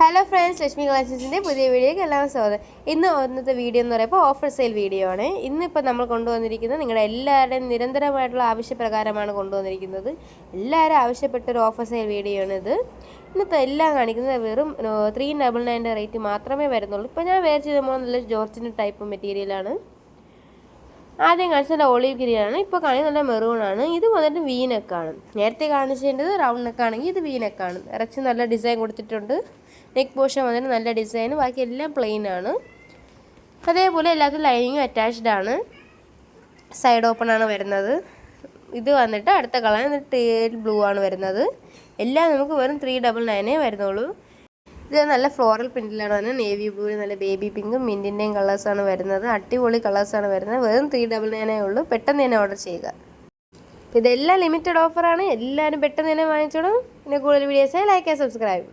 Hello friends, Lakshmi കളക്ഷൻസിൻ്റെ പുതിയ വീഡിയോയ്ക്ക് എല്ലാവരും സ്വാഗതം. ഇന്നത്തെ വീഡിയോ എന്ന് പറയുമ്പോൾ ഓഫർ സെയിൽ വീഡിയോ ആണ്. ഇന്നിപ്പോൾ നമ്മൾ കൊണ്ടുവന്നിരിക്കുന്നത് നിങ്ങളുടെ എല്ലാവരുടെയും നിരന്തരമായിട്ടുള്ള ആവശ്യപ്രകാരമാണ് കൊണ്ടുവന്നിരിക്കുന്നത്. എല്ലാവരും ആവശ്യപ്പെട്ടൊരു ഓഫർ സെയിൽ വീഡിയോ ആണിത്. ഇന്നത്തെ എല്ലാം കാണിക്കുന്നത് വെറും 399 റേറ്റ് മാത്രമേ വരുന്നുള്ളൂ. ഇപ്പോൾ ഞാൻ വേറെ ചെയ്ത നല്ല ജോർജിൻ്റെ ടൈപ്പ് മെറ്റീരിയലാണ്. ആദ്യം കാണിച്ചത് ഓളീവ് ഗ്രീനാണ്, ഇപ്പോൾ കാണിക്കുന്നത് നല്ല മെറൂണാണ്. ഇത് വന്നിട്ട് വി നെക്കാണ്. നേരത്തെ കാണിച്ചേണ്ടത് റൗണ്ട് നെക്കാണെങ്കിൽ ഇത് വി നെക്കാണ്. ഇറച്ചി നല്ല ഡിസൈൻ കൊടുത്തിട്ടുണ്ട്. നെക്ക് പോർഷൻ വന്നിട്ട് നല്ല ഡിസൈൻ, ബാക്കി എല്ലാം പ്ലെയിൻ ആണ്. അതേപോലെ എല്ലാത്തിലും ലൈനിങ്ങും അറ്റാച്ച്ഡ് ആണ്. സൈഡ് ഓപ്പൺ ആണ് വരുന്നത്. ഇത് വന്നിട്ട് അടുത്ത കളർ ടേൽ ബ്ലൂ ആണ് വരുന്നത്. എല്ലാം നമുക്ക് വെറും 399 വരുന്നുള്ളൂ. ഇത് നല്ല ഫ്ലോറൽ പ്രിൻറ്റിലാണ് വരുന്നത്. നേവി ബ്ലൂ, നല്ല ബേബി പിങ്കും മിൻറ്റിൻ്റെയും കളേഴ്സാണ് വരുന്നത്. അടിപൊളി കളേഴ്സാണ് വരുന്നത്. വെറും 399 ഉള്ളൂ. പെട്ടെന്ന് തന്നെ ഓർഡർ ചെയ്യുക. ഇതെല്ലാം ലിമിറ്റഡ് ഓഫറാണ്. എല്ലാവരും പെട്ടെന്ന് തന്നെ വാങ്ങിച്ചോളും. പിന്നെ കൂടുതൽ വീഡിയോസായി ലൈക്ക് ആൻഡ് സബ്സ്ക്രൈബ്.